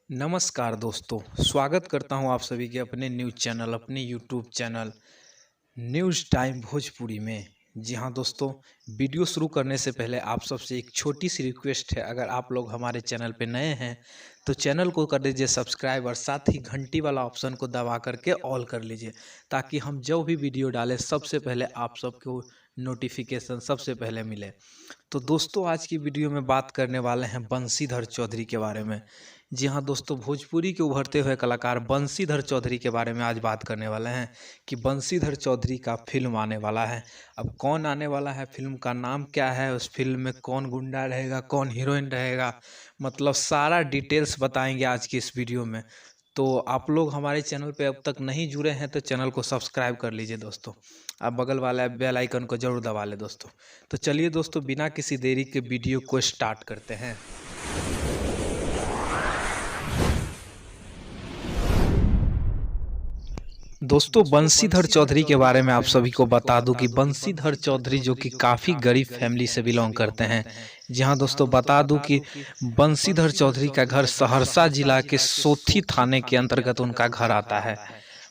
नमस्कार दोस्तों, स्वागत करता हूं आप सभी के अपने न्यूज़ चैनल, अपने YouTube channel news time Bhojpuri में। जी हाँ दोस्तों, वीडियो शुरू करने से पहले आप सबसे एक छोटी सी रिक्वेस्ट है। अगर आप लोग हमारे चैनल पे नए हैं तो चैनल को कर दीजिए सब्सक्राइब और साथ ही घंटी वाला ऑप्शन को दबा करके ऑल कर लीजिए, ताकि हम जो भी वीडियो डालें सबसे पहले आप सबको नोटिफिकेशन सबसे पहले मिले। तो दोस्तों, आज की वीडियो में बात करने वाले हैं बंशीधर चौधरी के बारे में। जी हाँ दोस्तों, भोजपुरी के उभरते हुए कलाकार बंशीधर चौधरी के बारे में आज बात करने वाले हैं कि बंशीधर चौधरी का फिल्म आने वाला है। अब कौन आने वाला है, फिल्म का नाम क्या है, उस फिल्म में कौन गुंडा रहेगा, कौन हीरोइन रहेगा, मतलब सारा डिटेल्स बताएंगे आज की इस वीडियो में। तो आप लोग हमारे चैनल पे अब तक नहीं जुड़े हैं तो चैनल को सब्सक्राइब कर लीजिए दोस्तों। आप बगल वाला बेल आइकन को जरूर दबा लें दोस्तों। तो चलिए दोस्तों, बिना किसी देरी के वीडियो को स्टार्ट करते हैं। दोस्तों, बंशीधर चौधरी के बारे में आप सभी को बता दूं कि बंशीधर चौधरी जो कि काफ़ी गरीब फैमिली से बिलोंग करते हैं। जी हाँ दोस्तों, बता दूं कि बंशीधर चौधरी का घर सहरसा जिला के सोथी थाने के अंतर्गत उनका घर आता है।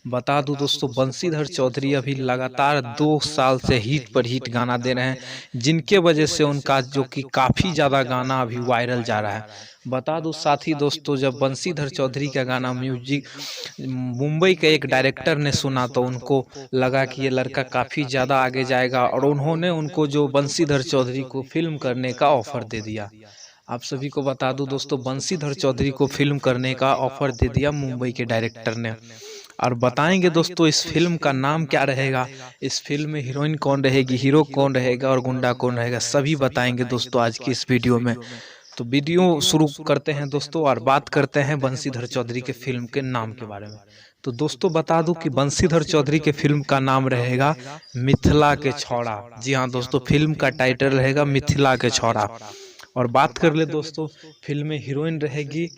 बता दूं दोस्तों, बंशीधर चौधरी अभी लगातार 2 साल से हिट पर हिट गाना दे रहे हैं, जिनके वजह से उनका जो कि काफ़ी ज़्यादा गाना अभी वायरल जा रहा है। बता दूं साथ ही दोस्तों, जब बंशीधर चौधरी का गाना म्यूजिक मुंबई के एक डायरेक्टर ने सुना तो उनको लगा कि ये लड़का काफ़ी ज़्यादा आगे जाएगा, और उन्होंने उनको जो बंशीधर चौधरी को फिल्म करने का ऑफर दे दिया। आप सभी को बता दूं दोस्तों, बंशीधर चौधरी को फिल्म करने का ऑफर दे दिया मुंबई के डायरेक्टर ने। और बताएंगे दोस्तों इस फिल्म का नाम क्या रहेगा, इस फिल्म में हीरोइन कौन रहेगी, हीरो कौन रहेगा और गुंडा कौन रहेगा, सभी बताएंगे दोस्तों आज की इस वीडियो में। तो वीडियो शुरू करते हैं दोस्तों और बात करते हैं बंशीधर चौधरी के फिल्म के नाम के बारे में। तो दोस्तों, बता दूं कि बंशीधर चौधरी के फिल्म का नाम रहेगा मिथिला के छौड़ा। जी हाँ दोस्तों, फिल्म का टाइटल रहेगा मिथिला के छौड़ा। और बात कर ले दोस्तों, फिल्म में हीरोइन रहेगी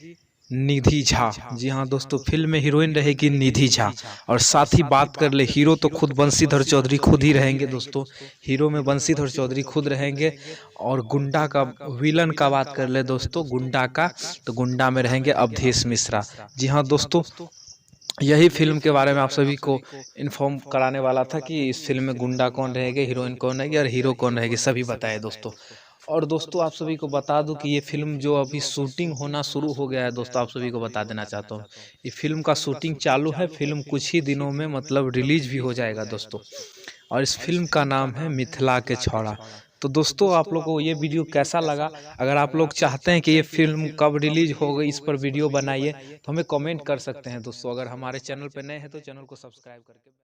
निधि झा। जी हाँ दोस्तों, फिल्म में हीरोइन रहेगी निधि झा। और साथ ही बात कर ले, हीरो तो खुद बंशीधर चौधरी खुद ही रहेंगे दोस्तों। हीरो में बंशीधर चौधरी खुद रहेंगे। और गुंडा का, विलन का बात कर ले दोस्तों, गुंडा का, तो गुंडा में रहेंगे अवधेश मिश्रा। जी हाँ दोस्तों, यही फिल्म के बारे में आप सभी को इन्फॉर्म कराने वाला था कि इस फिल्म में गुंडा कौन रहेगा, हीरोइन कौन रहेगी और हीरो कौन रहेगी, सभी बताए दोस्तों। और दोस्तों, आप सभी को बता दूं कि ये फिल्म जो अभी शूटिंग होना शुरू हो गया है दोस्तों, आप सभी को बता देना चाहता हूँ ये फिल्म का शूटिंग चालू है। फिल्म कुछ ही दिनों में मतलब रिलीज भी हो जाएगा दोस्तों। और इस फिल्म का नाम है मिथिला के छौड़ा। तो दोस्तों, आप लोगों को ये वीडियो कैसा लगा? अगर आप लोग चाहते हैं कि ये फिल्म कब रिलीज होगी, इस पर वीडियो बनाइए, तो हमें कमेंट कर सकते हैं दोस्तों। अगर हमारे चैनल पर नए हैं तो चैनल को सब्सक्राइब करके